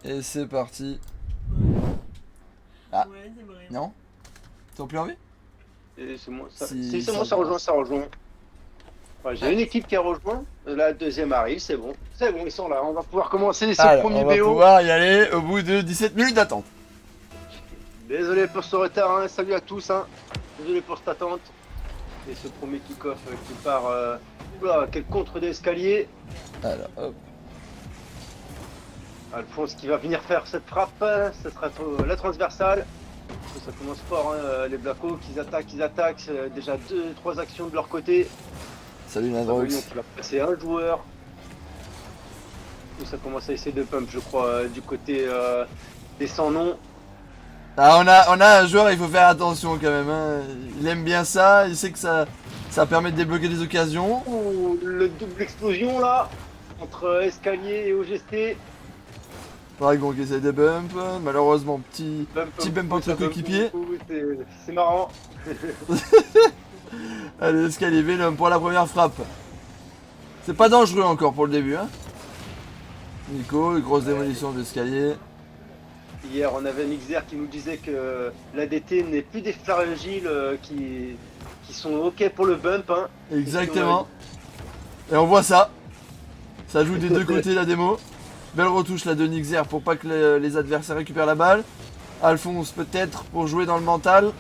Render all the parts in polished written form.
Et c'est parti. Ah, Ouais, c'est vrai. non? T'as plus envie? Et c'est moi, ça, Si, si c'est ça moi, ça rejoint, avance. ça rejoint. Ouais, j'ai une équipe qui a rejoint. La deuxième arrive, c'est bon. C'est bon, ils sont là. On va pouvoir commencer ce Alors, premier on va BO. pouvoir y aller au bout de 17 minutes d'attente. Désolé pour ce retard, hein. Salut à tous, hein. Désolé pour cette attente. Et ce premier kick-off qui part. Oula, quel contre d'escalier. Alors, hop. Alphonse qui va venir faire cette frappe. Ce sera la transversale. Ça commence fort, hein. Les Blacos qui attaquent, ils attaquent. Déjà 2-3 actions de leur côté. Salut Dragounion Nadrox. qui va passer un joueur. Et ça commence à essayer de pump, je crois, du côté des sans-noms. Ah, on a un joueur, il faut faire attention quand même. Hein. Il aime bien ça, il sait que ça permet de débloquer des occasions. Ouh, le double explosion là, entre escalier et OGST. Dragon qui essaie de bump. Malheureusement, petit bump entre coéquipiers. C'est marrant. Allez, escalier Venom pour la première frappe. C'est pas dangereux encore pour le début. Hein. Nico, grosse démolition de l'escalier. Hier, on avait Mixer qui nous disait que l'ADT n'est plus des flageoles qui sont OK pour le bump. Hein. Exactement. Et on voit ça. Ça joue des deux côtés la démo. Belle retouche là de Nixer pour pas que les adversaires récupèrent la balle. Alphonse peut-être pour jouer dans le mental.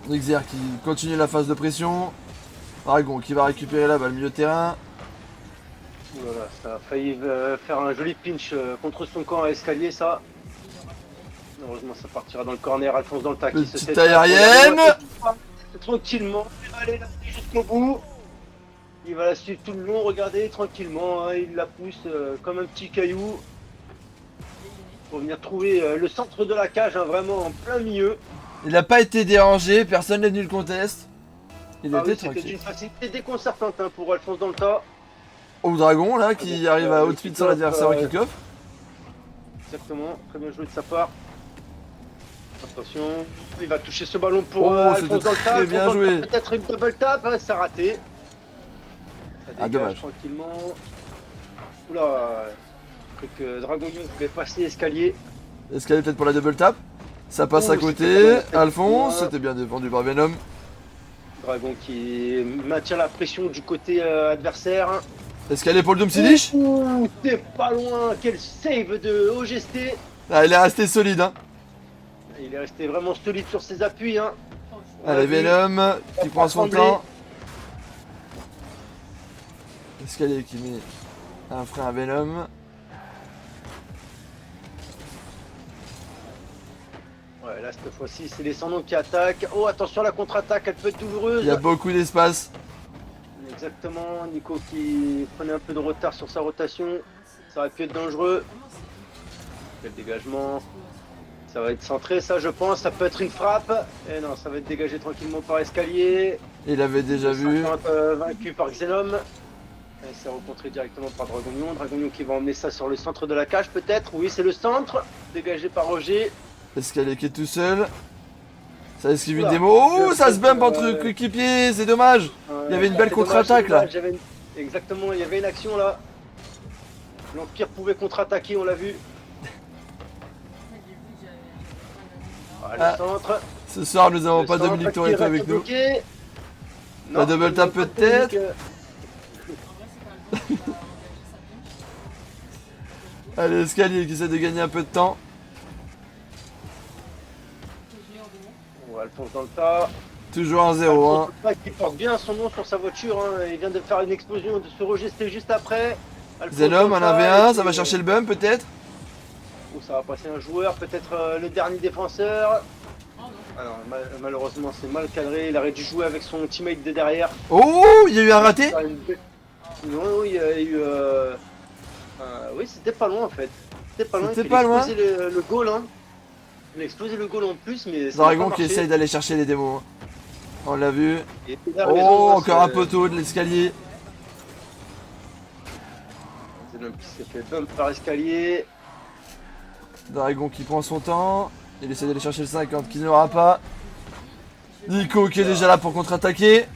Nixer qui continue la phase de pression. Dragon qui va récupérer la balle milieu de terrain. Voilà, ça a failli faire un joli pinch contre son camp à escalier, ça. Heureusement, ça partira dans le corner. Alphonse dans le tac. Petite aérienne. Tranquillement. Il va aller la suivre jusqu'au bout. Il va la suivre tout le long. Regardez, tranquillement. Hein, il la pousse comme un petit caillou. Pour venir trouver le centre de la cage, hein, vraiment en plein milieu. Il n'a pas été dérangé, personne n'est venu le conteste. Il était C'était tranquille. d'une facilité déconcertante hein, pour Alphonse dans le tas. Au dragon là qui arrive à outspeed sur l'adversaire au kick-off. Exactement, très bien joué de sa part. Attention, il va toucher ce ballon pour Oh, Alphonse dans le c'était tas. très bien joué. Peut-être une double tap, hein, ça a raté. Ça Ah, dégage dommage. tranquillement. Oula, je crois que Dragounion voulait passer l'escalier. Escalier peut-être pour la double tap. Ça passe Oh, à côté. c'était Alphonse, bien. c'était bien défendu par Venom. Dragon qui maintient la pression du côté adversaire. Escalier pour le Doom Sidish. Ouh, t'es pas loin. Quel save de OGST. Ah, il est resté solide. Hein. Il est resté vraiment solide sur ses appuis. Hein. On Allez, l'a vu. Venom qui va prend son trembler. temps. Escalier qui met un frein à Venom. Ouais, là cette fois-ci c'est les sans-noms qui attaquent. Oh attention la contre-attaque, elle peut être douloureuse. Il y a beaucoup d'espace. Exactement, Nico qui prenait un peu de retard sur sa rotation. Ça aurait pu être dangereux. Quel dégagement. Ça va être centré ça je pense, ça peut être une frappe. Et non, ça va être dégagé tranquillement par escalier. Il avait déjà vu. 50, vaincu par Xenom. Et c'est rencontré directement par Dragounion. Dragounion qui va emmener ça sur le centre de la cage peut-être. Oui c'est le centre. Dégagé par Roger. Escalier qui est tout seul. Ça esquive une Oula. démo. Oh, ça se bump entre coéquipiers, c'est dommage. Il y avait une belle C'est contre-attaque, là. Exactement, il y avait une action là. L'Empire pouvait contre-attaquer, on l'a vu. Ah, le Ah. centre. Ce soir, nous n'avons Le pas centre Dominique qui Toretto reste avec nous. bloqué. La double Non, tap pas de peut-être. Dominique, Allez, escalier qui essaie de gagner un peu de temps. Alphonse dans le tas. Toujours un 0 hein. Alphonse qui porte bien son nom sur sa voiture. Hein. Il vient de faire une explosion, de se register juste après. Alphonse Zenom, dans un le tas, 1v1, et ça va puis, chercher le bump peut-être. Oh, ça va passer un joueur, peut-être le dernier défenseur. Ah non, malheureusement c'est mal cadré, il aurait dû jouer avec son teammate de derrière. Oh, il y a eu un raté. Non, il y a eu... oui, c'était pas loin en fait. C'était pas loin, C'était il pas a loin. explosé le goal. Hein. Il a explosé le goal en plus, mais ça n'a Dragon pas qui marché. essaye d'aller chercher les démos. On l'a vu. Il était là, mais Oh, non, encore un c'est- poteau de l'escalier. Zenom qui s'est fait bump par escalier. Dragon qui prend son temps. Il essaie d'aller chercher le 50 qui n'aura pas. Nico qui est déjà là pour contre-attaquer.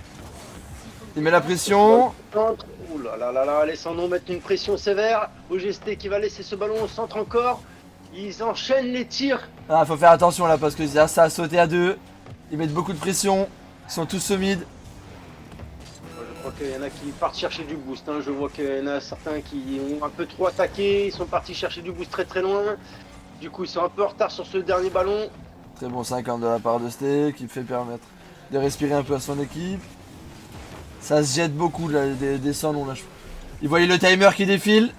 Il met la pression. Ouh là là là là, laissons-nous mettre une pression sévère. OGST qui va laisser ce ballon au centre encore. Ils enchaînent les tirs. Ah, faut faire attention là parce que ça a sauté à deux. Ils mettent beaucoup de pression. Ils sont tous au mid. Je crois qu'il y en a qui partent chercher du boost. Hein. Je vois qu'il y en a certains qui ont un peu trop attaqué. Ils sont partis chercher du boost très très loin. Du coup, ils sont un peu en retard sur ce dernier ballon. Très bon 50 de la part de Sté qui fait permettre de respirer un peu à son équipe. Ça se jette beaucoup là, des 100 longs là. Il voyait le timer qui défile.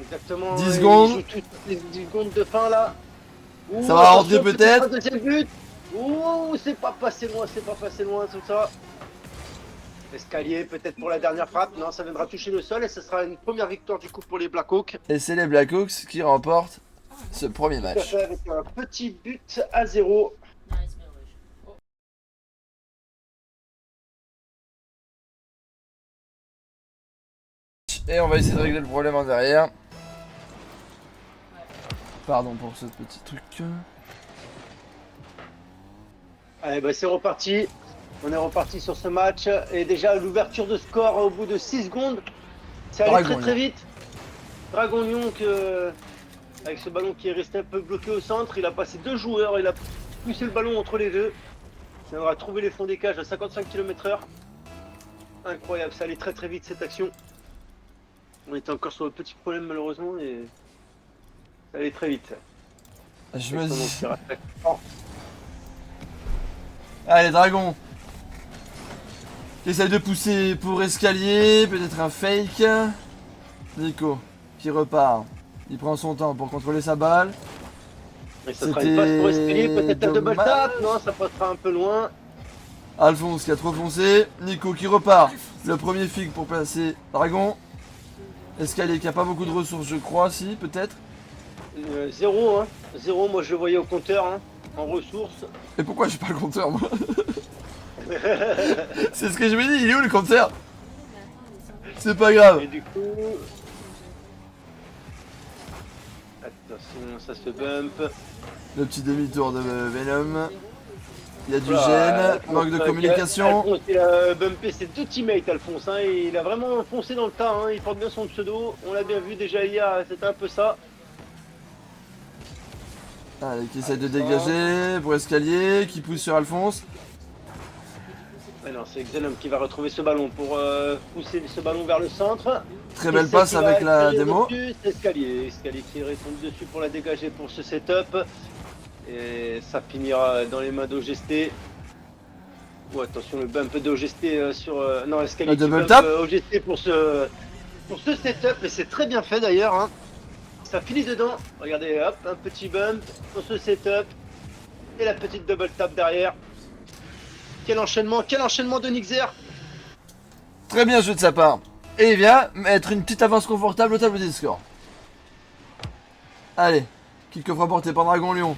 Exactement. 10 secondes. Il joue toutes les 10 secondes de fin là. Ouh, Ça va rentrer attention, peut-être. Deuxième but. Ouh, c'est pas passé loin tout ça. Escalier peut-être pour la dernière frappe. Non, ça viendra toucher le sol et ce sera une première victoire du coup pour les Blackhawks. Et c'est les Blackhawks qui remportent ce premier match. Avec un petit but à 0. Et on va essayer de régler le problème en derrière. Pardon pour ce petit truc. Allez, bah c'est reparti. On est reparti sur ce match. Et déjà, l'ouverture de score au bout de 6 secondes. C'est allé très très vite. Dragon Lyon, avec ce ballon qui est resté un peu bloqué au centre, il a passé 2 joueurs. Il a poussé le ballon entre les deux. Il aura trouvé les fonds des cages à 55 km/h. Incroyable, ça allait très très vite cette action. On était encore sur le petit problème malheureusement et ça allait très vite. Je me dis... Allez, Dragon qui essaye de pousser pour escalier, peut-être un fake. Nico qui repart. Il prend son temps pour contrôler sa balle. Et ça sera une passe pour escalier, peut-être un double tap. Non, ça passera un peu loin. Alphonse qui a trop foncé. Nico qui repart. Le premier fig pour placer Dragon. Escalier qui a pas beaucoup de ressources, je crois, si, peut-être. 0, hein. 0, moi je le voyais au compteur, hein, en ressources. Et pourquoi j'ai pas le compteur, moi? C'est ce que je me dis, il est où le compteur? C'est pas grave. Et du coup... Attention, ça se bump. Le petit demi-tour de Venom. Il y a du Voilà, gêne, manque de communication. Alphonse, il a bumpé ses 2 teammates, Alphonse. Hein, et il a vraiment foncé dans le tas. Hein, il porte bien son pseudo. On l'a bien vu déjà hier, c'était un peu ça. Allez, qui essaie de dégager pour escalier, qui pousse sur Alphonse. Mais non, c'est Xenom qui va retrouver ce ballon pour pousser ce ballon vers le centre. Très belle passe avec la démo. Escalier qui retombe dessus pour la dégager pour ce setup. Et ça finira dans les mains d'OGST. Oh, attention, le bump d'OGST sur... non, escalier qui bump OGST pour ce setup. Et c'est très bien fait d'ailleurs. Hein. Ça finit dedans. Regardez, hop, un petit bump pour ce setup. Et la petite double tap derrière. Quel enchaînement de Nixer. Très bien joué de sa part. Et il vient mettre une petite avance confortable au tableau des scores. Allez, kick-off remporté par Dragon Lyon.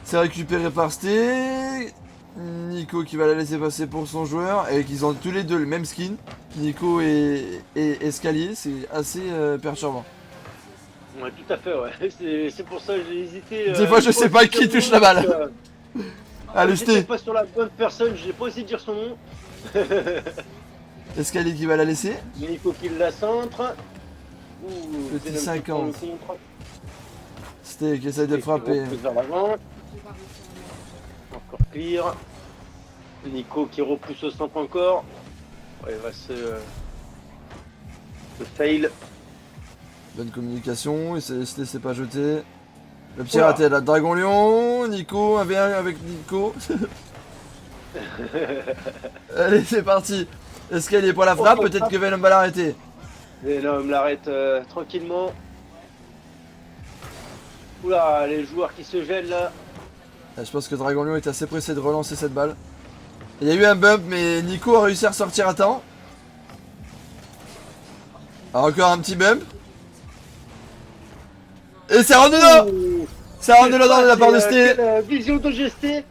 C'est récupéré par Sté. Nico qui va la laisser passer pour son joueur. Et qu'ils ont tous les deux le même skin. Nico et Escalier. C'est assez perturbant. Ouais, tout à fait, ouais. C'est pour ça que j'ai hésité. Des fois, je sais pas qui touche la balle. Allez, j'étais pas sur la bonne personne, j'ai pas essayé de dire son nom. Escalier qui va la laisser. Nico qui la centre. Petit 50. Sté qui essaye de frapper. Encore clear. Nico qui repousse au centre encore. Ouais, il va se fail. Bonne communication, Sté s'est pas jeté. Le petit raté là, Dragon Lyon, Nico, 1v1 avec Nico. Allez, c'est parti. Escalier pour la frappe, peut-être que Venom va l'arrêter. Venom l'arrête tranquillement. Oula, les joueurs qui se gênent là. Je pense que Dragon Lyon est assez pressé de relancer cette balle. Il y a eu un bump, mais Nico a réussi à ressortir à temps. Encore un petit bump. Et c'est rendu là. Ça rentre dedans de la part de Sté. Vision de GST.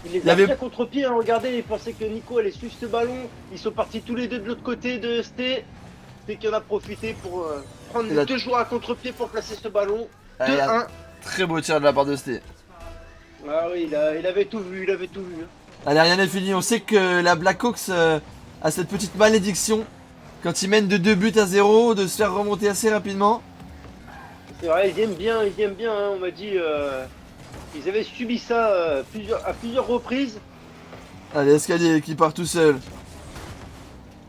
Il les a pris à contre-pied, hein, regardez, il pensait que Nico allait suivre ce ballon. Ils sont partis tous les deux de l'autre côté de Sté. Sté qui en a profité pour prendre les deux joueurs à contre-pied pour placer ce ballon. 2-1. Très beau tir de la part de Sté. Ah oui, il avait tout vu, Allez, rien n'est fini. On sait que la Blackhawks a cette petite malédiction. Quand ils mènent de 2 buts à 0, de se faire remonter assez rapidement. C'est vrai, ils aiment bien, hein. On m'a dit ils avaient subi ça à plusieurs reprises. Allez, escalier qui part tout seul.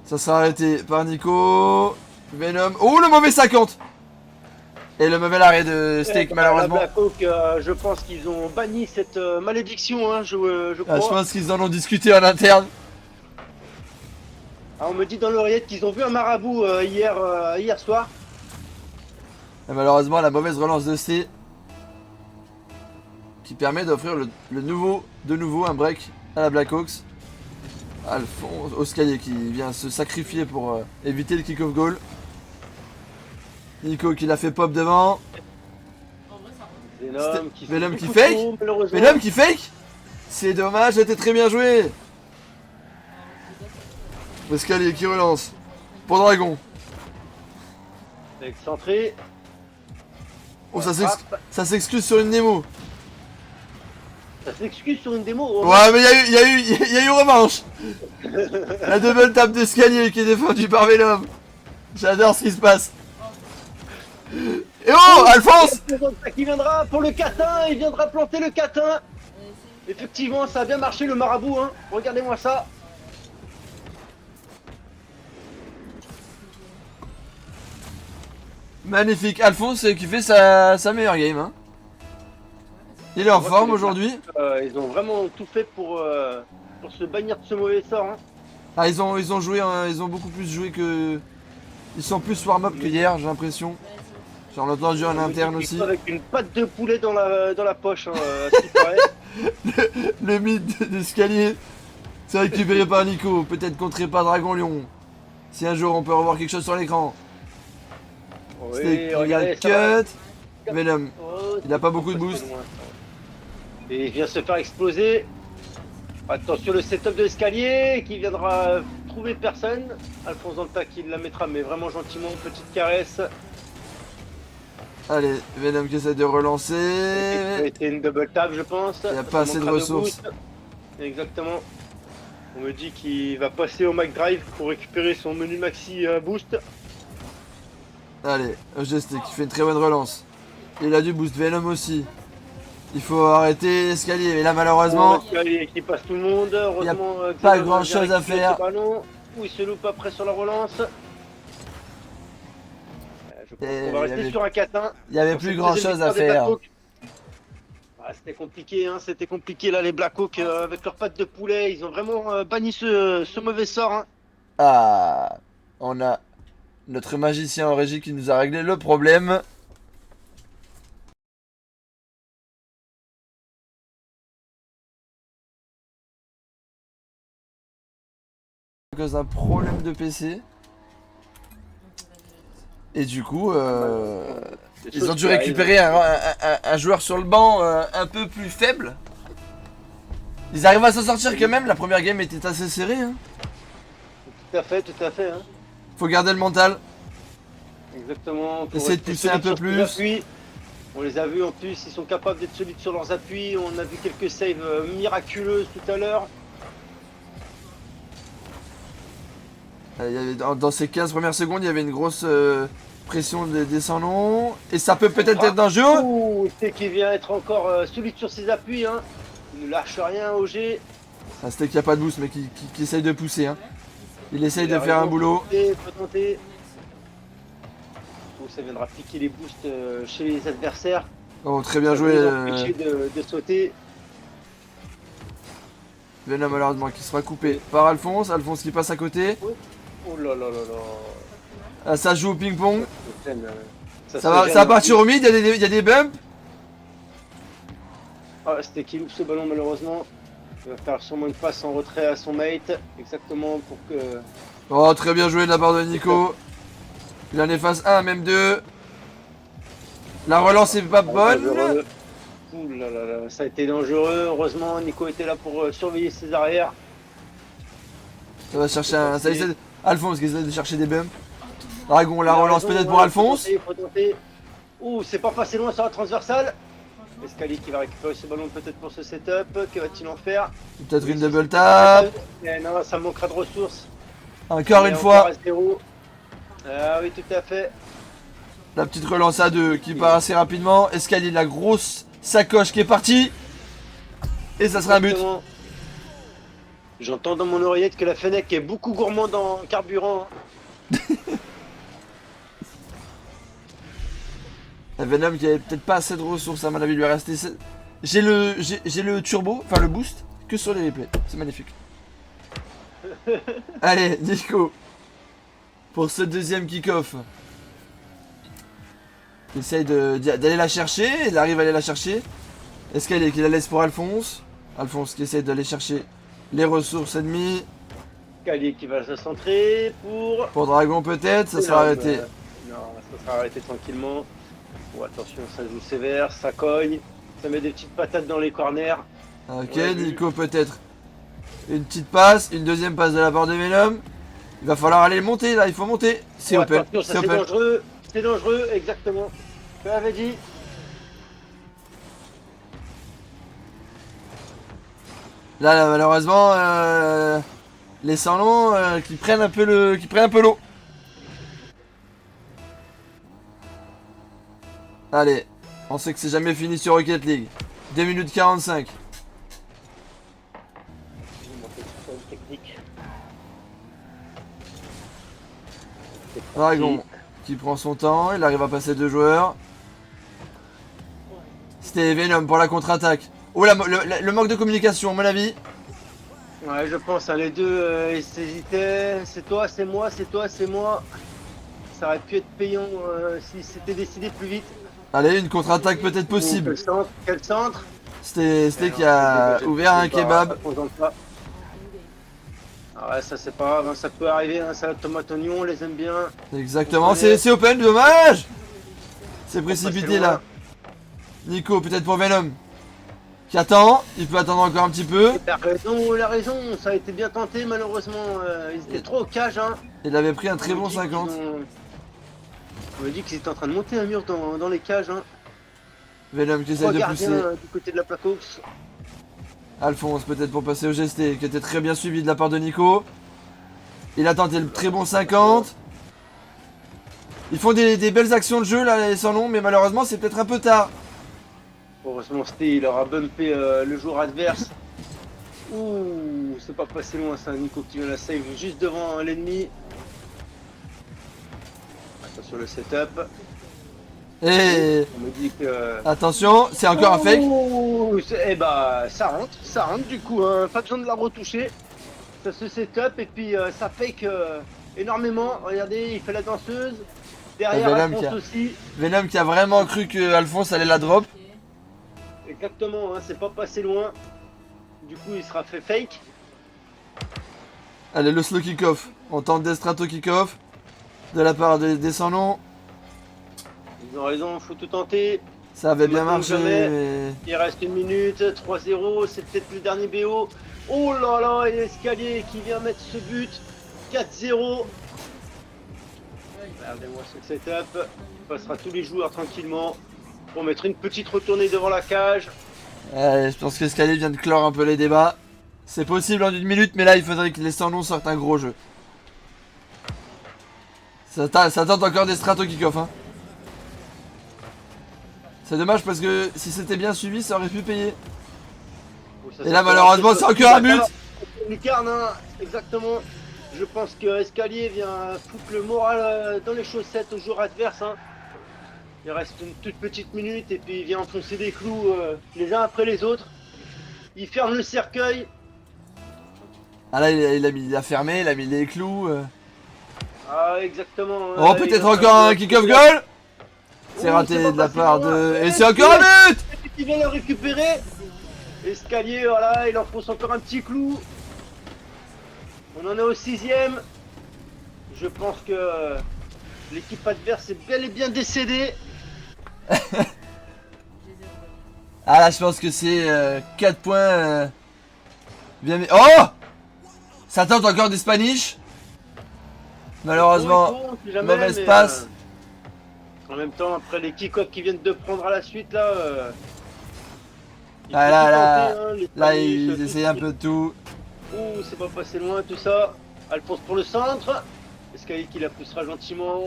Ça sera arrêté par Nico. Venom. Oh, le mauvais 50. Et le mauvais arrêt de Steak, malheureusement. La Blackhawk, je pense qu'ils ont banni cette malédiction, hein, je crois. Ah, je pense qu'ils en ont discuté en interne. Ah, on me dit dans l'oreillette qu'ils ont vu un marabout hier soir. Et malheureusement, la mauvaise relance de C qui permet d'offrir de nouveau un break à la Blackhawks. Alphonse Oscalier qui vient se sacrifier pour éviter le kick-off goal. Nico qui l'a fait pop devant. Venom qui fake. Venom qui fake. C'est dommage, c'était très bien joué. Oscalier qui relance. Pour Dragon. Excentré. Oh, ça s'excuse sur une démo. Ça s'excuse sur une démo. Oh. Ouais, mais il y a eu revanche. La double tape d'escalier qui est défendue par Venom. J'adore ce qui se passe. Et oh, Alphonse Qui viendra pour le catin, il viendra planter le catin. Effectivement, ça a bien marché le marabout, hein. Regardez-moi ça. Magnifique, Alphonse qui fait sa meilleure game. Hein. Il est en forme aujourd'hui. Ils ont vraiment tout fait pour se bannir de ce mauvais sort. Hein. Ah, ils ont joué, ils ont beaucoup plus joué que. Ils sont plus warm-up que hier, j'ai l'impression. J'en ai entendu en interne aussi. Avec une patte de poulet dans la poche, hein, ce qui paraît. le mythe d'escalier. C'est récupéré par Nico. Peut-être contré par Dragon Lion. Si un jour on peut revoir quelque chose sur l'écran. Oui, il a le cut. Venom. Oh, il a pas beaucoup de boost. Et il vient se faire exploser. Attention le setup de l'escalier qui viendra trouver personne. Alphonse Danta qui la mettra mais vraiment gentiment, petite caresse. Allez, Venom qui essaie de relancer. C'était une double tap je pense. Il n'y a pas assez de ressources. Exactement. On me dit qu'il va passer au Mac Drive pour récupérer son menu maxi boost. Allez, OGST qui fait une très bonne relance. Il a du boost, Venom aussi. Il faut arrêter l'escalier, mais là malheureusement... L'escalier qui passe tout le monde, heureusement... Il n'y a pas grand chose à faire. Ou il se loupe après sur la relance. Je pense qu'on va rester sur un catin. Il n'y avait plus grand chose à faire. Ah, c'était compliqué là les Blackhawks avec leurs pattes de poulet, ils ont vraiment banni ce mauvais sort. Hein. Ah, on a notre magicien en régie qui nous a réglé le problème. À cause d'un problème de PC. Et du coup, ils ont dû récupérer un joueur sur le banc un peu plus faible. Ils arrivent à s'en sortir quand même, la première game était assez serrée. Hein. Tout à fait. Hein. Faut garder le mental. Exactement. Essayer de pousser un peu plus. On les a vus en plus, ils sont capables d'être solides sur leurs appuis. On a vu quelques saves miraculeuses tout à l'heure. Dans ces 15 premières secondes, il y avait une grosse pression des descendants. Et ça peut peut-être être dangereux. Ouh, c'est qu'il vient être encore solide sur ses appuis. Hein. Il ne lâche rien au G. Ah, c'était qu'il n'y a pas de boost, mais qui essaye de pousser. Hein. Il essaye de faire un boulot. Tenter. Donc ça viendra piquer les boosts chez les adversaires. Oh, très bien joué. De sauter. Venom malheureusement qui sera coupé par Alphonse. Alphonse qui passe à côté. Oh là là là là. Ah, ça joue au ping-pong. Ça va va partir au mid, il y a des bumps. Ah, c'était qui loupe ce ballon malheureusement. Il va faire sûrement une passe en retrait à son mate. Exactement pour que... Oh, très bien joué de la part de Nico. Il en efface un, même deux. La relance est pas bonne. Ouh là là là, ça a été dangereux. Heureusement, Nico était là pour surveiller ses arrières. Ça va chercher un... Ça essaie... Alphonse qui essaie de chercher des bumps. Dragon, la relance peut-être pour Alphonse. Ouh, c'est pas passé loin sur la transversale. Escalier qui va récupérer ce ballon peut-être pour ce setup. Que va-t-il en faire? Peut-être une double tap. Non, ça manquera de ressources. Encore Et une encore fois. à 0. Ah oui, tout à fait. La petite relance à 2 qui part assez rapidement. Escalier, la grosse sacoche qui est partie. Et ça sera un but. Exactement. J'entends dans mon oreillette que la Fennec est beaucoup gourmande en carburant. La Venom qui avait peut-être pas assez de ressources à mon avis, lui est resté. J'ai le turbo, enfin le boost, que sur les replays. C'est magnifique. Allez, Nico. Pour ce deuxième kick-off. Il essaye d'aller la chercher. Il arrive à aller la chercher. Escalier qui la laisse pour Alphonse. Alphonse qui essaye d'aller chercher les ressources ennemies. Escalier qui va se centrer pour... Pour Dragon peut-être, ça sera arrêté. Non, ça sera arrêté tranquillement. Bon, attention, ça joue sévère, ça cogne. Ça met des petites patates dans les corners. Ok, Ouais, Nico peut-être. Une petite passe, une deuxième passe de la part de Venom. Il va falloir aller monter là, il faut monter. C'est open, attention, c'est ça, c'est open. dangereux. C'est dangereux, exactement. Je l'avais dit. Là, malheureusement, les sans qui prennent un peu l'eau. Allez, on sait que c'est jamais fini sur Rocket League. 2 minutes 45. Technique. Dragon qui prend son temps, il arrive à passer 2 joueurs. C'était Venom pour la contre-attaque. Oh là, le manque de communication à mon avis. Ouais, je pense, hein, les deux, ils hésitaient. C'est toi, c'est moi, c'est toi, c'est moi. Ça aurait pu être payant si c'était décidé plus vite. Allez, une contre-attaque peut-être possible. Quel centre? C'était qui a ouvert un kebab. Ah ouais, ça c'est pas grave, hein, ça peut arriver, hein, salade tomate oignon, on les aime bien. Exactement, c'est open, dommage. C'est précipité là. Nico, peut-être pour Venom. Qui attend, il peut attendre encore un petit peu. Il a raison, ça a été bien tenté, malheureusement, ils étaient trop au cage. Hein. Il avait pris un très bon 50. On m'a dit qu'ils étaient en train de monter un mur dans les cages. Hein. Venom qui essaie de pousser. Du côté de la Placox. Alphonse peut-être pour passer au GST, qui était très bien suivi de la part de Nico. Il a tenté le très bon 50. Ils font des belles actions de jeu là, les sans nom, mais malheureusement c'est peut-être un peu tard. Heureusement, il aura bumpé le joueur adverse. Ouh, c'est pas passé loin ça, Nico qui vient la save juste devant l'ennemi. Attention le setup. Et on me dit que... attention, c'est encore un fake. Et bah ça rentre du coup, hein, pas besoin de la retoucher. Ça se setup et puis ça fake énormément. Regardez, il fait la danseuse. Derrière Alphonse aussi. Venom qui a vraiment cru que Alphonse allait la drop. Exactement, hein, c'est pas passé loin. Du coup, il sera fait fake. Allez, le slow kick-off. On tente des strato kick-off de la part des sans nom. Ils ont raison, faut tout tenter. Ça avait bien marché. Mais... il reste 1 minute, 3-0, c'est peut-être le dernier BO. Oh là là, et l'escalier qui vient mettre ce but. 4-0. Regardez-moi ce setup. Il passera tous les joueurs tranquillement pour mettre une petite retournée devant la cage. Je pense que l'escalier vient de clore un peu les débats. C'est possible en 1 minute, mais là il faudrait que les sans nom sortent un gros jeu. Ça tente encore des strato kick-off. Hein. C'est dommage parce que si c'était bien suivi, ça aurait pu payer. Et là malheureusement c'est encore un but. Lucarne, hein, exactement. Je pense que Escalier vient foutre le moral dans les chaussettes aux joueurs adverses. Hein. Il reste une toute petite minute et puis il vient enfoncer des clous les uns après les autres. Il ferme le cercueil. Ah là il a fermé, il a mis les clous. Ah exactement. Oh peut-être encore un kick-off goal. C'est raté de la part de... Et c'est encore un but. Il vient le récupérer. Escalier, voilà, il enfonce encore un petit clou. On en est au 6ème. Je pense que l'équipe adverse est bel et bien décédée. Ah là je pense que c'est 4 points bien... Oh. Ça tente encore des Spanish. Malheureusement, mauvaise passe. En même temps, après les kick-offs qui viennent de prendre à la suite là, Ah, peut là, tout là, tenter, hein, les là, paniches, ils tout essayent ce un qui- peu de tout. Ouh, c'est pas passé loin tout ça. Alphonse pour le centre. Escaï qui la poussera gentiment.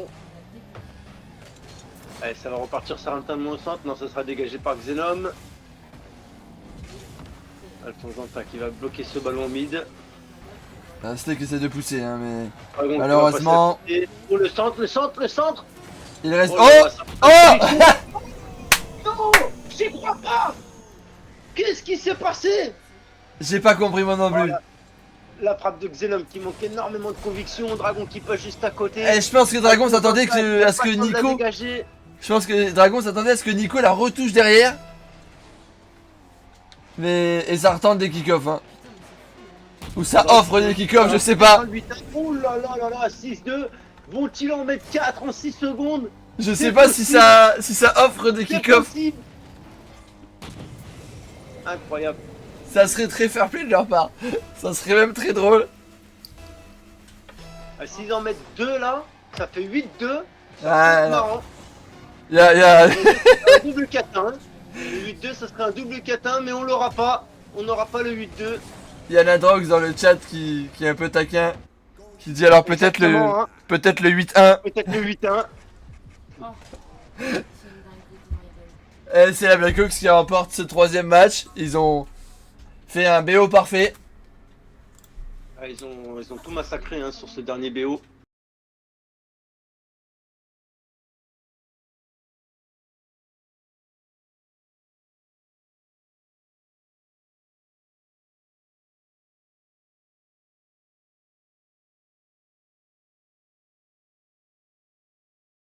Allez, ça va repartir certainement au centre. Non, ça sera dégagé par Xenom. Alphonse Dantin qui va bloquer ce ballon mid. Steak essaie de pousser, hein, mais Dragon qui va malheureusement, passer à côté. Oh, le centre, le centre, le centre. il reste. Oh Oh, là là, ça- oh. Non, j'y crois pas. Qu'est-ce qui s'est passé? J'ai pas compris moi non plus. Voilà. La frappe de Xenom qui manque énormément de conviction. Dragon qui passe juste à côté. Eh, je pense que Dragon s'attendait Il a à ce pas que le temps de la Nico. dégager. Je pense que Dragon s'attendait à ce que Nico la retouche derrière. Mais. Et ça retente des kick-offs, hein. Ou ça offre des kick-offs, je sais pas. Oh là là là là, 6-2. Vont-ils en mettre 4 en 6 secondes? Je sais pas si ça offre des C'est kick-offs. possible. Incroyable. Ça serait très fair-play de leur part. Ça serait même très drôle. S'ils en mettent 2 là, ça fait 8-2. Ah, C'est non. marrant. Y'a. Un double 4-1. Le 8-2, ça serait un double 4-1, mais on l'aura pas. On n'aura pas le 8-2. Y'a la drogue dans le chat qui est un peu taquin. Qui dit alors peut-être le. Exactement, hein. Peut-être le 8-1. Peut-être le 8-1. Et c'est la Blackhawks qui remporte ce troisième match. Ils ont fait un BO parfait. Ah, ils ont tout massacré hein, sur ce dernier BO.